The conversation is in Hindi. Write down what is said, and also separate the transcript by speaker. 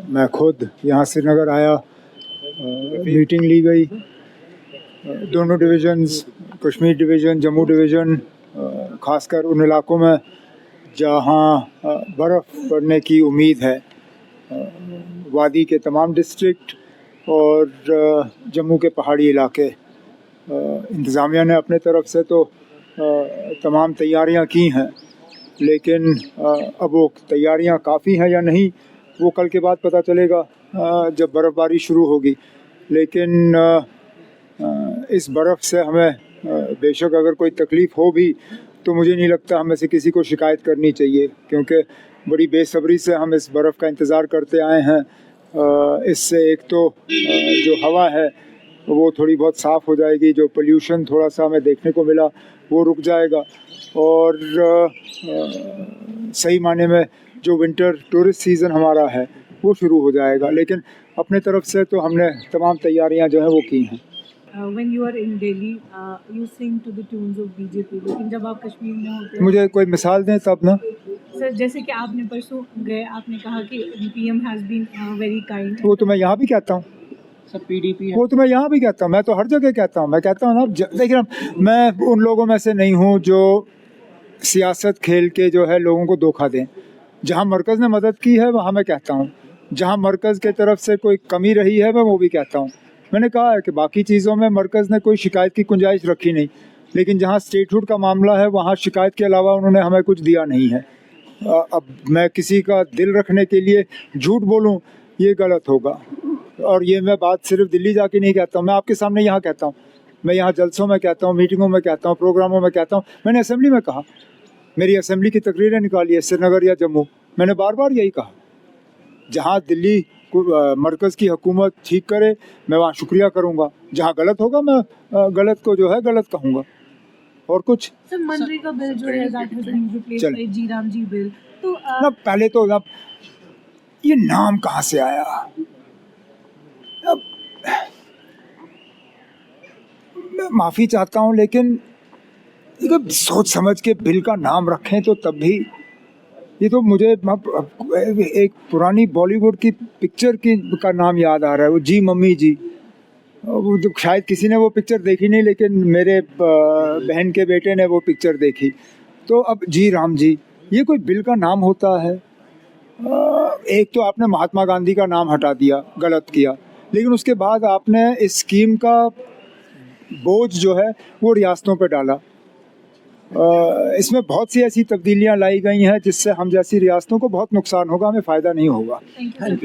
Speaker 1: मैं खुद यहाँ श्रीनगर आया, मीटिंग ली गई। दोनों divisions, Kashmir division, Jammu division, ख़ासकर उन इलाकों में जहाँ बर्फ़ पड़ने की उम्मीद है, वादी के तमाम डिस्ट्रिक्ट और जम्मू के पहाड़ी इलाके। इंतज़ामिया ने अपने तरफ से तो तमाम तैयारियां की हैं, लेकिन अब वो तैयारियां काफ़ी हैं या नहीं वो कल के बाद पता चलेगा जब बर्फ़बारी शुरू होगी। लेकिन इस बर्फ़ से हमें बेशक अगर कोई तकलीफ़ हो भी तो मुझे नहीं लगता हमें से किसी को शिकायत करनी चाहिए, क्योंकि बड़ी बेसब्री से हम इस बर्फ़ का इंतज़ार करते आए हैं। इससे एक तो जो हवा है वो थोड़ी बहुत साफ़ हो जाएगी, जो पोल्यूशन थोड़ा सा हमें देखने को मिला वो रुक जाएगा, और सही माने में जो विंटर टूरिस्ट सीज़न हमारा है वो शुरू हो जाएगा। लेकिन अपने तरफ से तो हमने तमाम तैयारियां जो हैं वो की हैं।
Speaker 2: When you are in Delhi, you sing to the tunes of BJP, लेकिन जब आप कश्मीर में होते हैं,
Speaker 1: मुझे कोई मिसाल दें तब ना।
Speaker 2: सर जैसे कि आपने परसों गए, आपने कहा कि PM has been very kind।
Speaker 1: वो तो मैं यहाँ भी कहता हूँ,
Speaker 3: सब PDP है।
Speaker 1: वो तो मैं यहाँ भी कहता हूँ, मैं तो हर जगह कहता हूँ। मैं कहता हूँ ना, देखिए मैं उन लोगों में से नहीं हूँ जो सियासत खेल के जो है लोगों को धोखा दें। जहाँ मरकज़ ने मदद की है वहाँ मैं कहता हूँ, जहाँ मरकज़ के तरफ से कोई कमी रही है मैं वो भी कहता हूँ। मैंने कहा है कि बाकी चीज़ों में मरकज़ ने कोई शिकायत की गुंजाइश रखी नहीं, लेकिन जहाँ स्टेटहुड का मामला है वहाँ शिकायत के अलावा उन्होंने हमें कुछ दिया नहीं है। अब मैं किसी का दिल रखने के लिए झूठ बोलूँ ये गलत होगा, और ये मैं बात सिर्फ दिल्ली जाके नहीं कहता हूँ, मैं आपके सामने यहाँ कहता हूँ, मैं यहाँ जलसों में कहता हूँ, मीटिंगों में कहता हूँ, प्रोग्रामों में कहता हूँ। मैंने असेंबली में कहा, मेरी असेंबली की तकरीरें निकाली है श्रीनगर या जम्मू, मैंने बार बार यही कहा, जहाँ दिल्ली मरकज़ की हुकूमत ठीक करे मैं वहाँ शुक्रिया करूँगा, जहाँ गलत होगा मैं गलत को जो है गलत कहूँगा, और कुछ।
Speaker 2: सर मनरेगा बिल जो है that has been replaced by G RAM G bill, तो
Speaker 1: ना पहले तो अब ये नाम कहाँ से आया? अब मैं माफ़ी चाहता हूँ, लेकिन सोच समझ के बिल का नाम रखें तो तब भी। ये तो मुझे एक पुरानी बॉलीवुड की पिक्चर का नाम याद आ रहा है, वो जी मम्मी जी। वो तो शायद किसी ने वो पिक्चर देखी नहीं, लेकिन मेरे बहन के बेटे ने वो पिक्चर देखी। तो अब जी राम जी ये कोई बिल का नाम होता है? एक तो आपने महात्मा गांधी का नाम हटा दिया, गलत किया, लेकिन उसके बाद आपने इस स्कीम का बोझ जो है वो रियासतों पे डाला। इसमें बहुत सी ऐसी तब्दीलियां लाई गई हैं जिससे हम जैसी रियासतों को बहुत नुकसान होगा, हमें फ़ायदा नहीं होगा।
Speaker 2: Thank you.